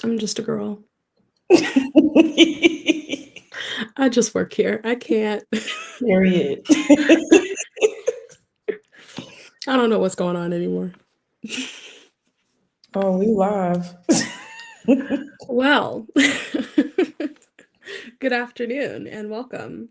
I'm just a girl. I just work here. I can't. Period. I don't know what's going on anymore. Oh, we live. Well, good afternoon and welcome.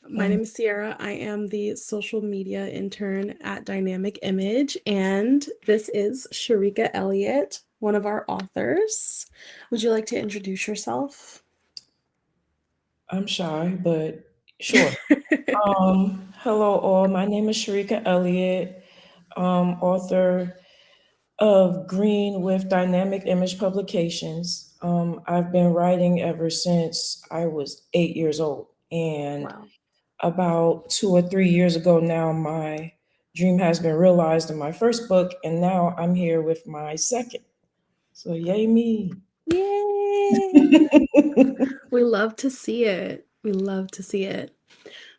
My Um, name is Sierra. I am the social media intern at Dynamic Image, and this is Shareeka Elliott, one of our authors. Would you like to introduce yourself? I'm shy, but sure. Hello all. My name is Shareeka Elliott, author of Green with Dynamic Image Publications. I've been writing ever since I was 8 years old, and Wow. about 2 or 3 years ago now, my dream has been realized in my first book, and now I'm here with my second. So yay me. Yay! We love to see it. We love to see it.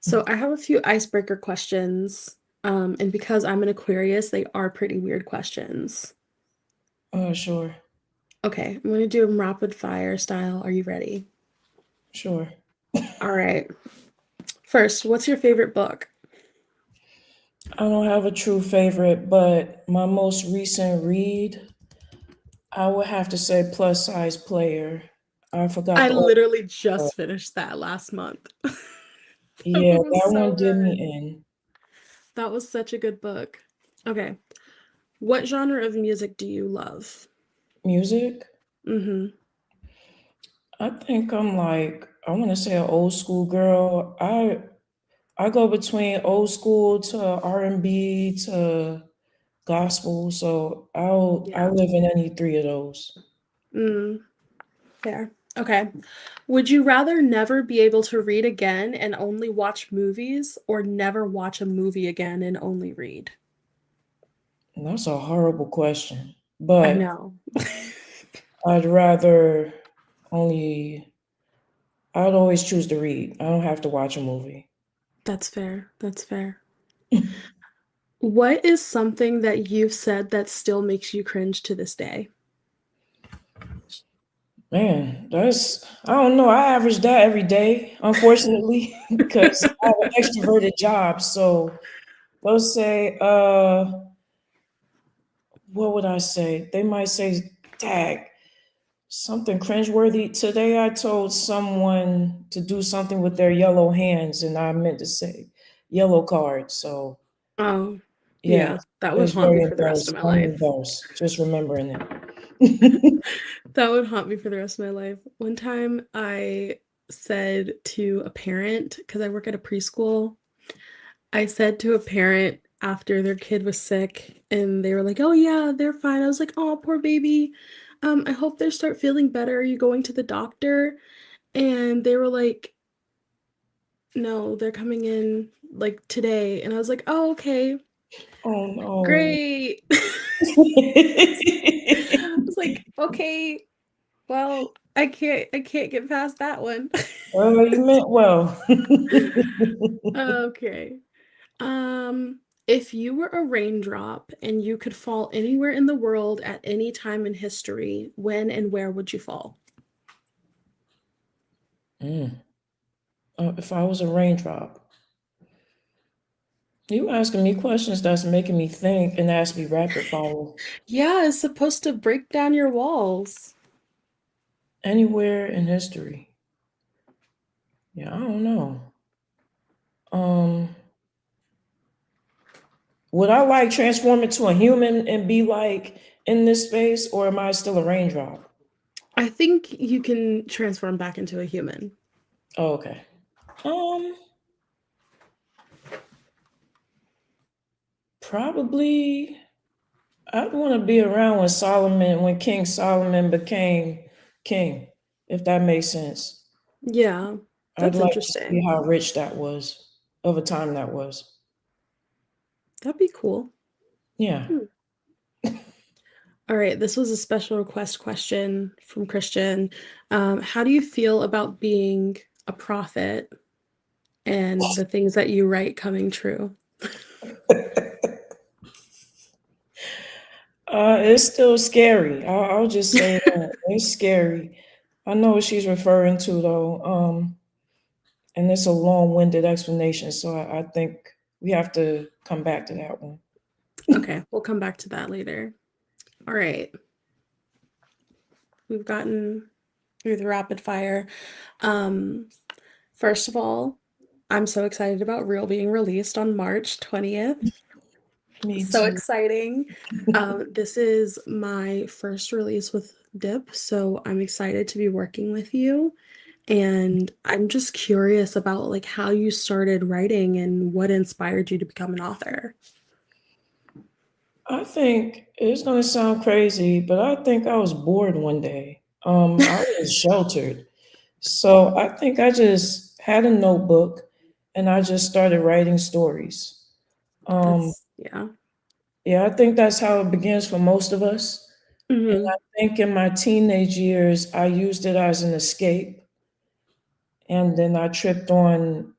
So I have a few icebreaker questions. And because I'm an Aquarius, they are pretty weird questions. Sure, Okay, I'm going to do them rapid fire style. Are you ready? sure. All right. First, what's your favorite book? I don't have a true favorite, but my most recent read, I would have to say Plus Size Player. I forgot I the old. literally just finished that last month. That Yeah, was that so one did me good. in. That was such a good book. Okay. What genre of music do you love? Music, Mm-hmm. I think I'm like, I want to say an old school girl. I go between old school to R&B to gospel, so I'll Yeah. live in any three of those. Mm, fair. Okay. Would you rather never be able to read again and only watch movies, or never watch a movie again and only read? And that's a horrible question, I but know. I'd rather only I'd always choose to read. I don't have to watch a movie. That's fair. That's fair. What is something that you've said that still makes you cringe to this day? Man, that's I don't know. I average that every day, unfortunately, because I have an extroverted job. So they'll say, what would I say? They might say, tag, something cringeworthy. Today I told someone to do something with their yellow hands, and I meant to say yellow card. So Oh, yeah, yeah, that would it's haunt very me for the rest of embarrassing. my I'm life. embarrassed just remembering it. That would haunt me for the rest of my life. One time I said to a parent, because I work at a preschool, I said to a parent after their kid was sick and they were like, "Oh yeah, they're fine." I was like, "Oh, poor baby. I hope they start feeling better. Are you going to the doctor?" And they were like, "No, they're coming in like today." And I was like, "Oh, okay. Oh no. Great." I was like, "Okay, well, I can't get past that one." You meant well. Okay. If you were a raindrop and you could fall anywhere in the world at any time in history, when and where would you fall? Mm. If I was a raindrop, you asking me questions that's making me think and ask me rapid fire. Yeah, it's supposed to break down your walls. Anywhere in history. Yeah, I don't know. Um, would I like transform into a human and be like in this space, or am I still a raindrop? I think you can transform back into a human. Oh, okay. Um, Probably I'd want to be around when King Solomon became king, if that makes sense. Yeah, I'd that's like to see interesting. how rich that was, of a time that was. That'd be cool. Yeah. Hmm. All right, this was a special request question from Christian. How do you feel about being a prophet and the things that you write coming true? It's still scary. I'll just say that it's scary. I know what she's referring to though, and it's a long-winded explanation, so I think we have to come back to that one. Okay, we'll come back to that later. All right, we've gotten through the rapid fire. Um, First of all, I'm so excited about Real being released on March 20th. Me So too. exciting. This is my first release with Dip, so I'm excited to be working with you. And I'm just curious about like how you started writing and what inspired you to become an author. I think it's gonna sound crazy, but I think I was bored one day. I was sheltered. So I think I just had a notebook and I just started writing stories. Um, Yeah. yeah, I think that's how it begins for most of us. And I Hmm. think in my teenage years, I used it as an escape. And then I tripped on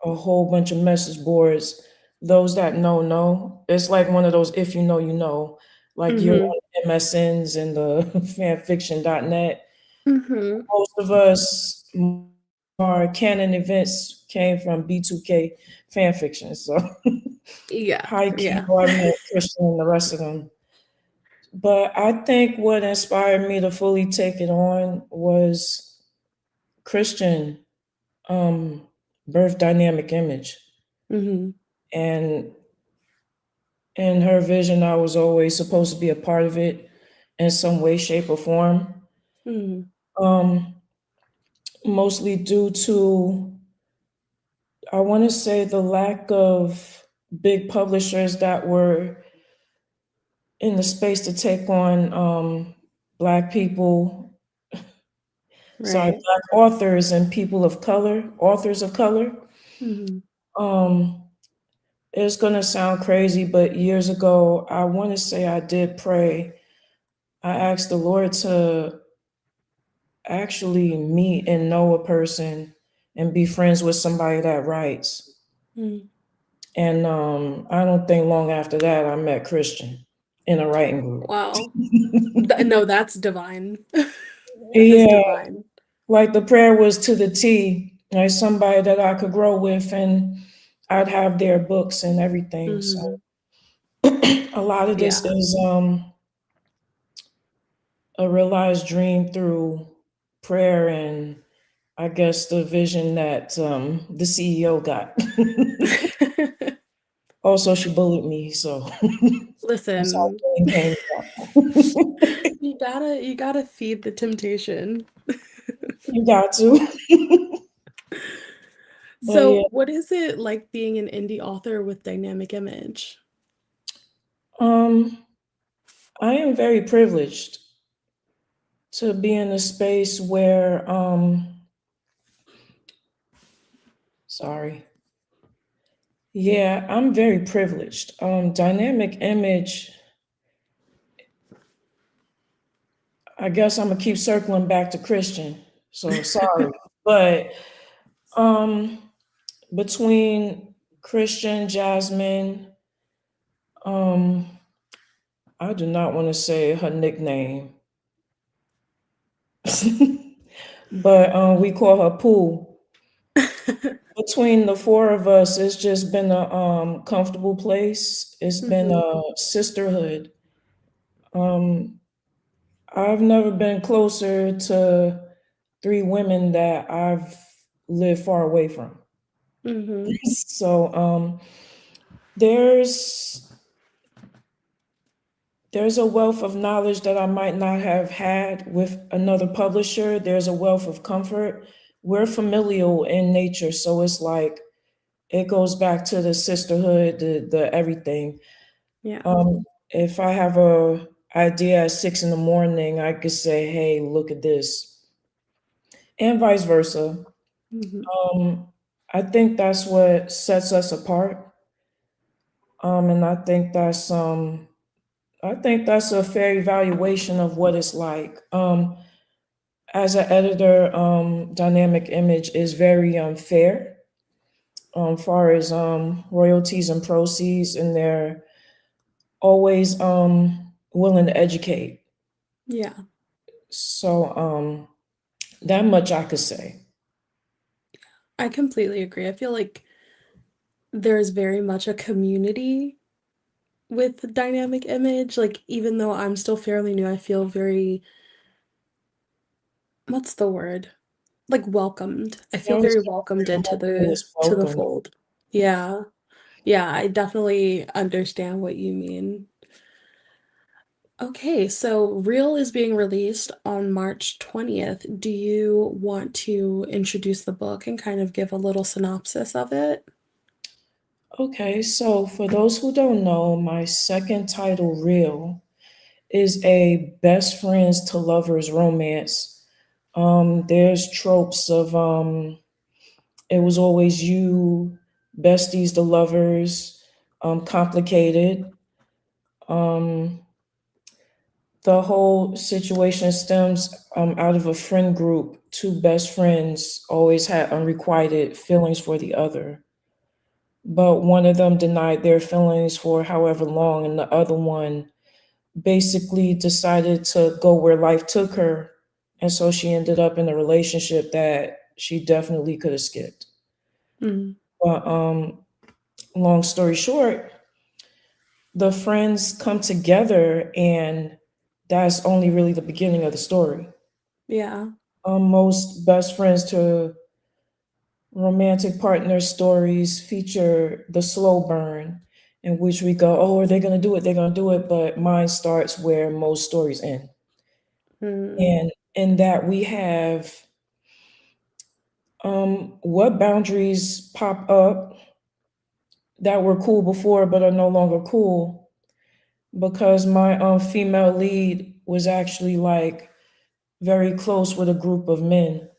a whole bunch of message boards. Those that know. It's like one of those if you know, you know. Like you're Hmm. on MSNs and the fanfiction.net. Hmm. Most of us, our canon events came from B2K fan fiction. So Yeah. high key, Yeah. I met Christian and the rest of them. But I think what inspired me to fully take it on was Christian um, birth dynamic image. Hmm. And in her vision, I was always supposed to be a part of it in some way, shape, or form. Hmm. Um, Mostly due to I want to say the lack of big publishers that were in the space to take on Black people, sorry, Right. Black authors and people of color, authors of color. Hmm. Um, it's going to sound crazy, but years ago, I want to say I did pray. I asked the Lord to actually meet and know a person and be friends with somebody that writes. Hmm. And I don't think long after that, I met Christian in a writing group. Wow. No, that's divine. That is Yeah, divine. like the prayer was to the T, like somebody that I could grow with, and I'd have their books and everything. So Hmm. a lot of this Yeah. is a realized dream through prayer and I guess the vision that the CEO got. Also, she bullied me, so that's how Listen, it came about. you gotta feed the temptation. You got to. But yeah, So, what is it like being an indie author with dynamic image? um, I am very privileged to be in a space where, sorry, yeah, I'm very privileged. Dynamic image, I guess I'm gonna keep circling back to Christian. So sorry, but um, between Christian, Jasmine, um, I do not want to say her nickname, but we call her Pooh. Between the four of us, it's just been a comfortable place. It's been Hmm. a sisterhood. Um, I've never been closer to three women that I've lived far away from. Hmm. So there's there's a wealth of knowledge that I might not have had with another publisher. There's a wealth of comfort. We're familial in nature, so it's like it goes back to the sisterhood, the everything. Yeah. If I have a idea at 6 in the morning, I could say, "Hey, look at this," and vice versa. Hmm. Um, I think that's what sets us apart, and I think that's a fair evaluation of what it's like. As an editor, dynamic image is very fair, far as royalties and proceeds, and they're always willing to educate. Yeah, So that much I could say. I completely agree. I feel like there's very much a community with the dynamic image. Like, even though I'm still fairly new, I feel very, what's the word? Like welcomed. I I feel was very gonna welcomed say into more people the is to the welcome. fold. Yeah. Yeah, I definitely understand what you mean. Okay, so Real is being released on March 20th. Do you want to introduce the book and kind of give a little synopsis of it? Okay, so for those who don't know, my second title, Real, is a best friends to lovers romance. There's tropes of it was always you, besties to lovers, complicated. Um, the whole situation stems out of a friend group. Two best friends always had unrequited feelings for the other, but one of them denied their feelings for however long, and the other one basically decided to go where life took her. And so she ended up in a relationship that she definitely could have skipped. Mm, But long story short, the friends come together, and that's only really the beginning of the story. yeah. Most best friends to romantic partner stories feature the slow burn, in which we go, oh, are they going to do it? They're going to do it. But mine starts where most stories end. Mm, And in that, we have what boundaries pop up that were cool before but are no longer cool, because my female lead was actually like very close with a group of men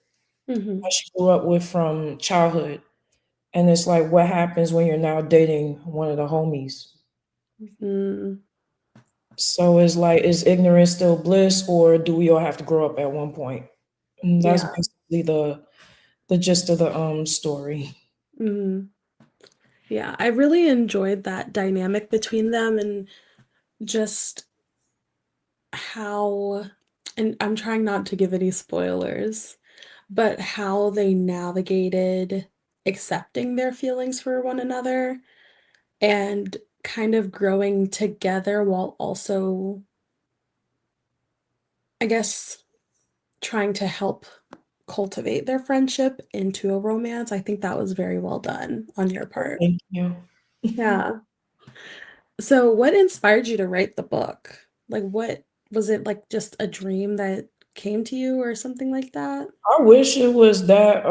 hmm that she grew up with from childhood. And it's like, what happens when you're now dating one of the homies? mm, So it's like, is ignorance still bliss, or do we all have to grow up at one point? And that's yeah. basically the gist of the story. Mm, yeah. I really enjoyed that dynamic between them and just how, and I'm trying not to give any spoilers, but how they navigated accepting their feelings for one another and kind of growing together while also, I guess, trying to help cultivate their friendship into a romance. I think that was very well done on your part. Thank you. Yeah. So, what inspired you to write the book? Like, what was it like just a dream that came to you or something like that? I wish it was that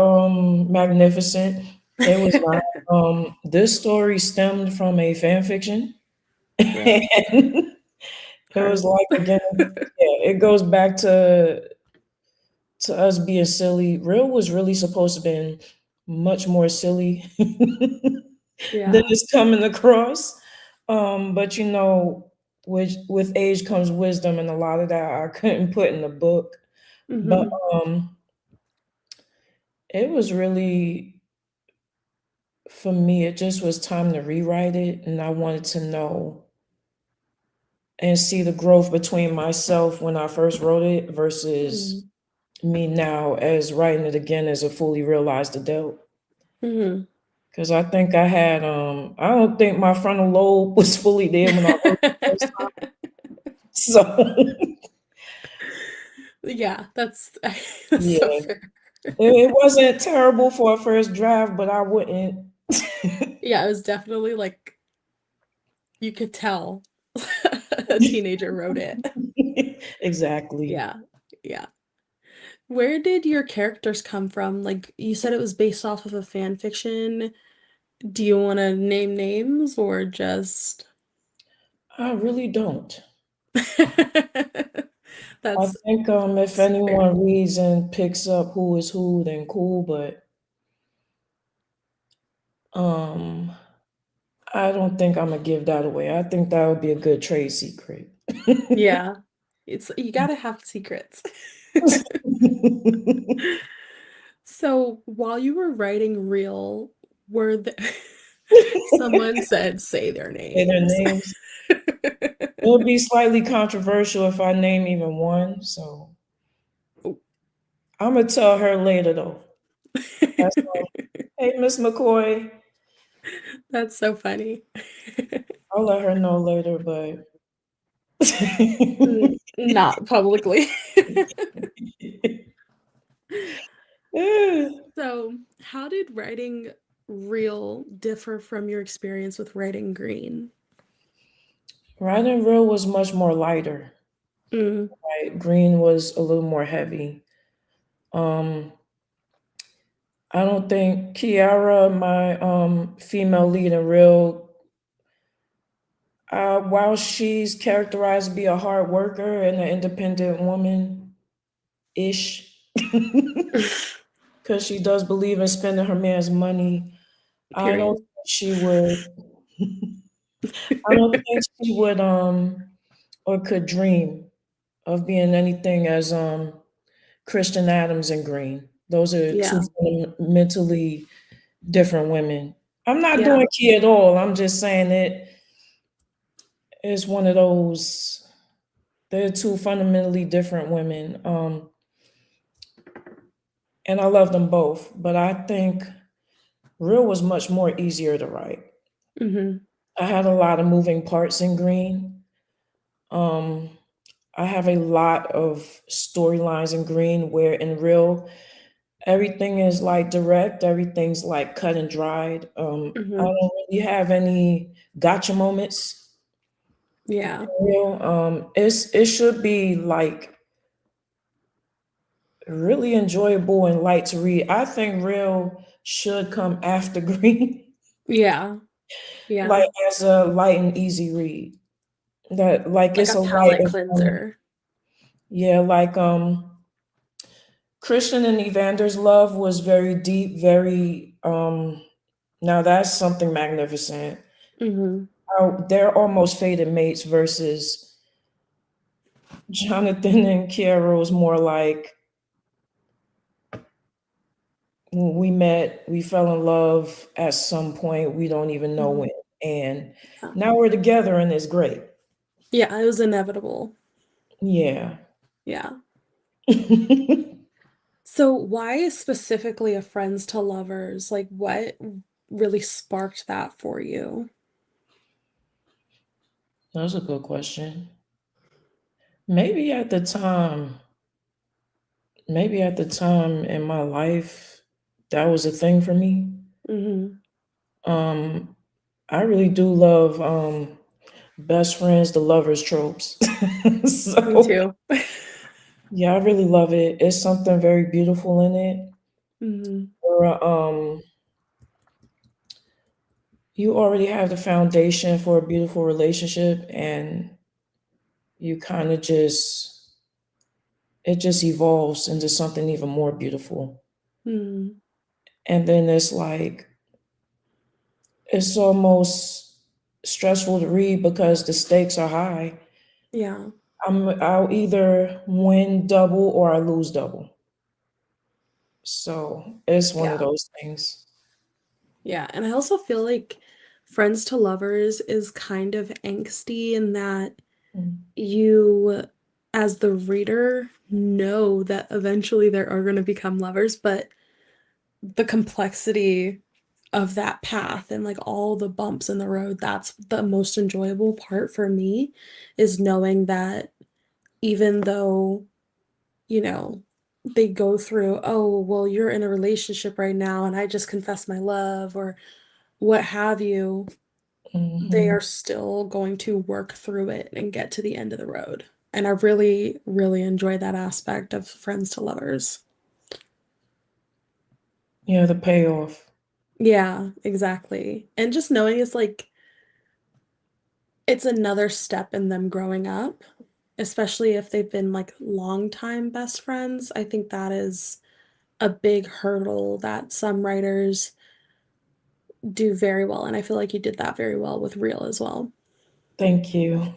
magnificent. It was not. This story stemmed from a fan fiction. Yeah. And it was Perfect. like, again, yeah, it goes back to us being silly. Real was really supposed to be much more silly than Yeah. it's coming across. But with age comes wisdom, and a lot of that I couldn't put in the book. But hmm um, it was really, for me, it just was time to rewrite it, and I wanted to know and see the growth between myself when I first wrote it versus hmm me now as writing it again as a fully realized adult. hmm Because I think I don't think my frontal lobe was fully there when I wrote it the first time. So Yeah, that's so yeah, fair. it wasn't terrible for a first draft, but I wouldn't. Yeah, it was definitely like you could tell a teenager wrote it. Exactly. Yeah. Yeah. Where did your characters come from? Like you said it was based off of a fan fiction. Do you want to name names or just I really don't. I That's think if that's fair. anyone reads and picks up who is who, then cool. But um, I don't think I'm gonna give that away. I think that would be a good trade secret. Yeah. It's you gotta have secrets. So while you were writing Real, were the someone said say their Say their names. names. It'll be slightly controversial if I name even one. So I'm gonna tell her later though. That's all. Hey, Miss McCoy. That's so funny. I'll let her know later, but Not publicly. yeah. So, how did writing real differ from your experience with writing green? Riding Real was much more lighter. Mm, Right? Green was a little more heavy. Um, I don't think Kiara, my female lead in Real, while she's characterized to be a hard worker and an independent woman ish, because she does believe in spending her man's money. I don't period. think she would. I don't think she would or could dream of being anything as Christian Adams and Green. Those are two Yeah. fundamentally different women. I'm not Yeah. doing key at all. I'm just saying it is one of those. They're two fundamentally different women, and I love them both. But I think Real was much more easier to write. Hmm. I had a lot of moving parts in Green. Um, I have a lot of storylines in Green where in Real everything is like direct, everything's like cut and dried. I Hmm. don't really have any gotcha moments. Yeah. Real, it should be like really enjoyable and light to read. I think Real should come after Green, Yeah. Yeah. like as a light and easy read. That like Like it's a a light palate and fun. cleanser. Yeah, like Christian and Evander's love was very deep, very now that's something magnificent. Hmm. They're almost fated mates versus Jonathan and Kiara was more like when we met, we fell in love at some point, we don't even know Hmm. when. And Yeah. now we're together and it's great. Yeah, it was inevitable. Yeah. Yeah. So why specifically a friends to lovers? Like what really sparked that for you? That's a good question. Maybe at the time, maybe at the time in my life, that was a thing for me. Hmm. Um, I really do love best friends to lovers tropes. Me So too. yeah, I really love it. It's something very beautiful in it. Hmm. Where, you already have the foundation for a beautiful relationship, and you kind of just it just evolves into something even more beautiful. Hmm. And then it's almost stressful to read because the stakes are high. Yeah. I'll either win double or I lose double. So it's one of Yeah. those things. Yeah. And I also feel like friends to lovers is kind of angsty in that Mm. you, as the reader, know that eventually they are going to become lovers, but the complexity of that path and like all the bumps in the road, that's the most enjoyable part for me is knowing that even though, you know, they go through, oh, well, you're in a relationship right now and I just confessed my love or what have you, they Mhm. are still going to work through it and get to the end of the road. And I really, really enjoy that aspect of friends to lovers. Yeah, the payoff. Yeah, exactly. And just knowing it's like it's another step in them growing up, especially if they've been like longtime best friends. I think that is a big hurdle that some writers do very well. And I feel like you did that very well with Real as well. Thank you.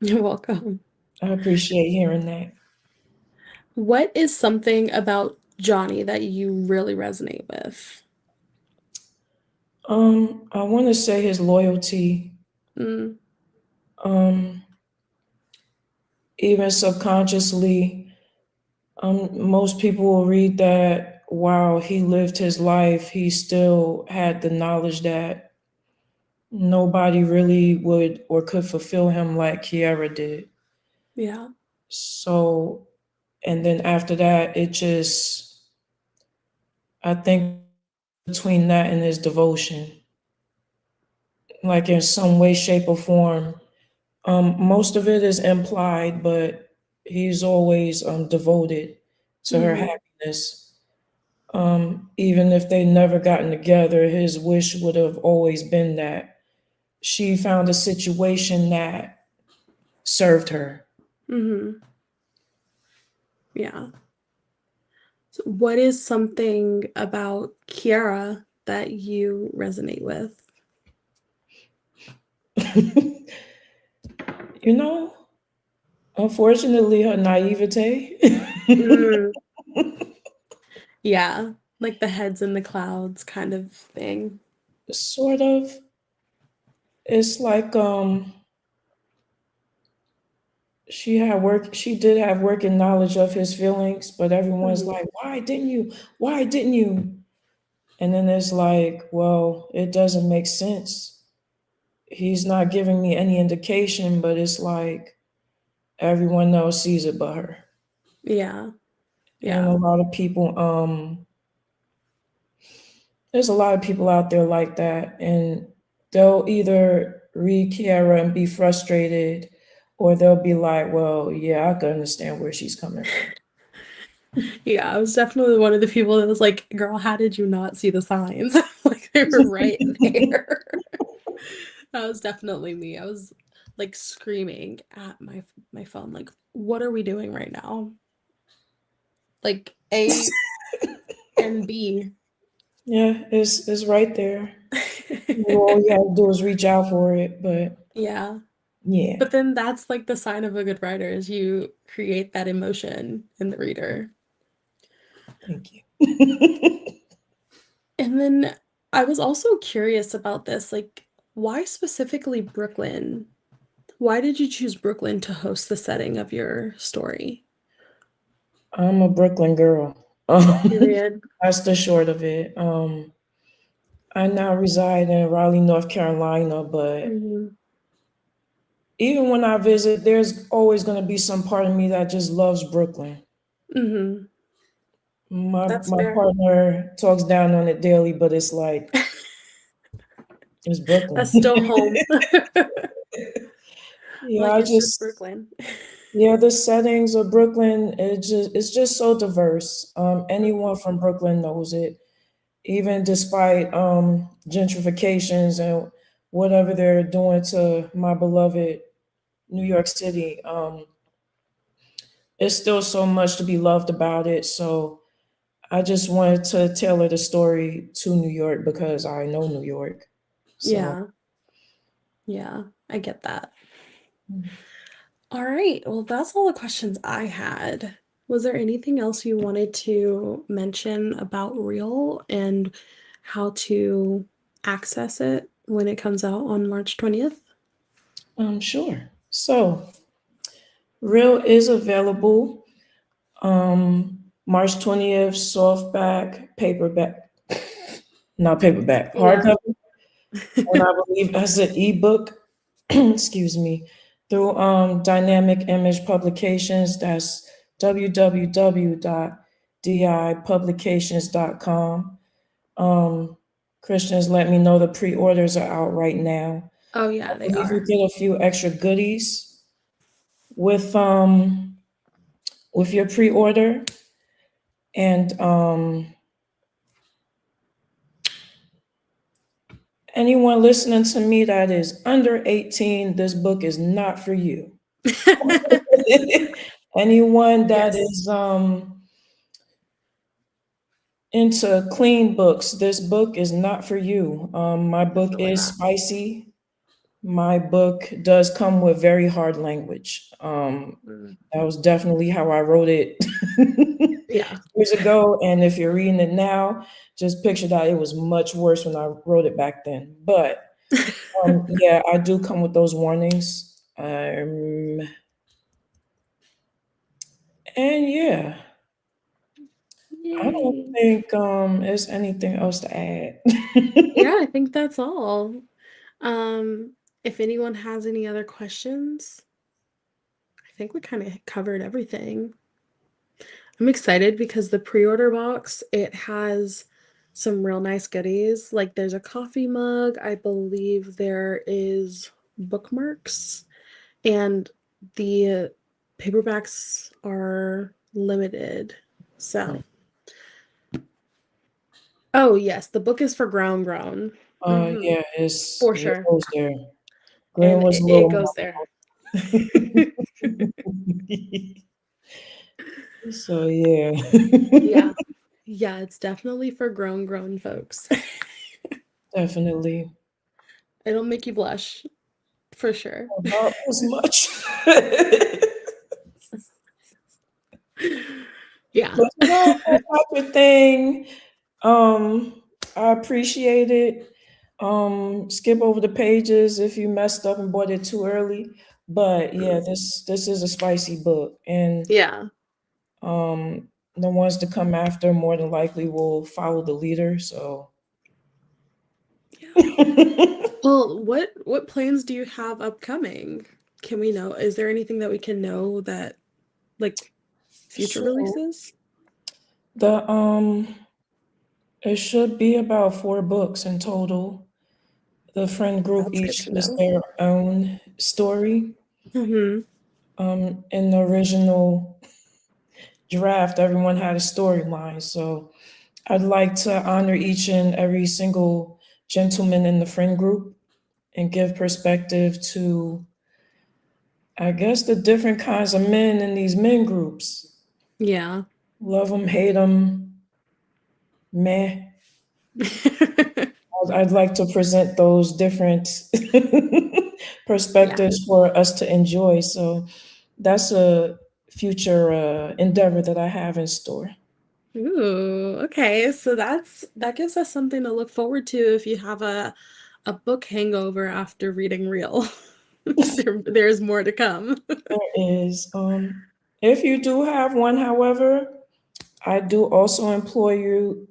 You're welcome. I appreciate hearing that. What is something about Johnny that you really resonate with? I want to say his loyalty. Mm, Um, even subconsciously, most people will read that while he lived his life, he still had the knowledge that nobody really would or could fulfill him like Kiara did. Yeah. So, and then after that, it just, I think between that and his devotion, like in some way, shape, or form, most of it is implied, but he's always devoted to her Hmm. happiness. Even if they never gotten together, his wish would have always been that she found a situation that served her. Hmm. Yeah. So what is something about Kiara that you resonate with? You know, unfortunately, her naivete, Mm, yeah, like the heads in the clouds kind of thing. sort of, it's like she did have working knowledge of his feelings, but everyone's Mhm. like, why didn't you? And then it's like, well, it doesn't make sense. He's not giving me any indication, but it's like everyone else sees it but her. Yeah, And a yeah, lot of people, there's a lot of people out there like that, and they'll either read Kiara and be frustrated, or they'll be like, well, yeah, I can understand where she's coming from. yeah. I was definitely one of the people that was like, "Girl, how did you not see the signs? Like they were right there." That was definitely me. I was like screaming at my phone, like, "What are we doing right now?" Like A and B. Yeah, it's right there. All you have to do is reach out for it, but Yeah. yeah, But then that's like the sign of a good writer is you create that emotion in the reader. thank you. And then I was also curious about this, like why specifically Brooklyn? Why did you choose Brooklyn to host the setting of your story? I'm a Brooklyn girl. Um, Period. that's the short of it. I now reside in Raleigh, North Carolina, but Hmm. even when I visit, there's always going to be some part of me that just loves Brooklyn. Hmm. That's My fair. partner talks down on it daily, but it's like it's Brooklyn. That's still home. Yeah, Like I it's just just Brooklyn. yeah, the settings of Brooklyn, it's just so diverse. Anyone from Brooklyn knows it, even despite gentrifications and whatever they're doing to my beloved New York City. There's still so much to be loved about it. So I just wanted to tailor the story to New York because I know New York. So Yeah, yeah, I get that. All right. Well, that's all the questions I had. Was there anything else you wanted to mention about Reel and how to access it when it comes out on March 20th? I'm sure. So Real is available. March 20th, softback, paperback, not paperback, Yeah. hardcover, and I believe as an ebook, excuse me, through Dynamic Image Publications. That's www.dipublications.com. Um, Christians, let me know the pre-orders are out right now. Oh, I yeah, they believe you are. get a few extra goodies with your pre-order, and anyone listening to me that is under 18, this book is not for you. Anyone that Yes. is into clean books, this book is not for you. My book Definitely is not. spicy. My book does come with very hard language. Mm. That was definitely how I wrote it Yeah. years ago. And if you're reading it now, just picture that it was much worse when I wrote it back then. But yeah, I do come with those warnings. And yeah, I don't Yay. think there's anything else to add. Yeah, I think that's all. If anyone has any other questions, I think we kind of covered everything. I'm excited because the pre-order box, it has some real nice goodies. Like there's a coffee mug, I believe there is bookmarks, and the paperbacks are limited. So, oh yes, the book is for Grown Grown. Yeah, For it sure. goes there. Green And was a it little goes there. so yeah. Yeah. Yeah, it's definitely for grown folks. Definitely. It'll make you blush, for sure. About as much. Yeah. But that type of thing, um, I appreciate it. Skip over the pages if you messed up and bought it too early. But yeah, this is a spicy book, and Yeah. the ones to come after more than likely will follow the leader. So Yeah. Well, what plans do you have upcoming? Can we know? Is there anything that we can know that like future so releases? the it should be about 4 books in total. The friend group That's good each to has know. their own story. Mm-hmm. In the original draft, everyone had a storyline. So I'd like to honor each and every single gentleman in the friend group and give perspective to, I guess, the different kinds of men in these men groups. Yeah. Love them, hate them, meh. I'd like to present those different Yeah. perspectives for us to enjoy. So that's a future endeavor that I have in store. Ooh, okay. So that gives us something to look forward to if you have a book hangover after reading Real. There's more to come. There is. If you do have one, however, I do also implore you.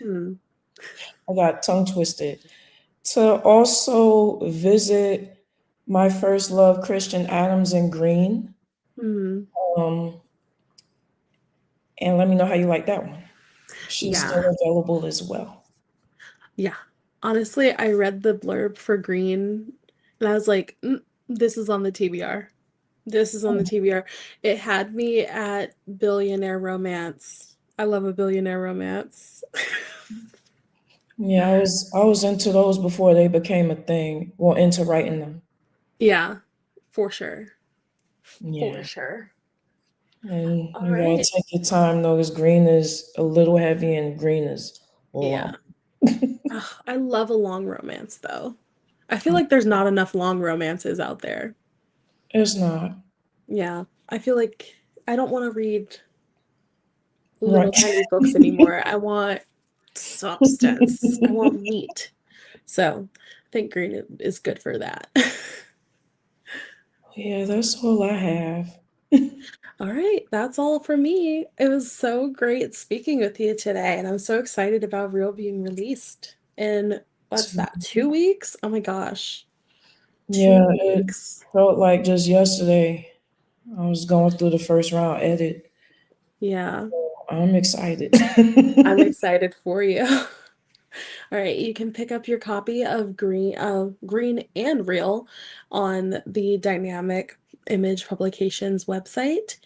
Hmm. I got tongue twisted to also visit my first love, Christian Adams in Green, Hmm. um, and let me know how you like that one. She's Yeah. still available as well. Yeah. Honestly, I read the blurb for Green and I was like, this is on the TBR. This is on the TBR. It had me at billionaire romance. I love a billionaire romance. Yeah, I was into those before they became a thing. Well, into writing them. Yeah, for sure. For Yeah. sure. And All you gotta right. take your time though, because green is a little heavy and green is long. Yeah. Ugh, I love a long romance though. I feel like there's not enough long romances out there. It's not. Yeah. I feel like I don't want to read Right. little tiny books anymore. I want substance. I want meat. So I think green is good for that. Yeah, that's all I have. All right, that's all for me. It was so great speaking with you today, and I'm so excited about Real being released in what's that, 2 weeks? Oh my gosh, Yeah, two it weeks. felt like just yesterday I was going through the first round edit. Yeah, I'm excited. I'm excited for you. All right, you can pick up your copy of Green and Real on the Dynamic Image Publications website,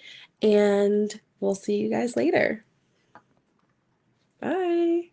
and we'll see you guys later. Bye.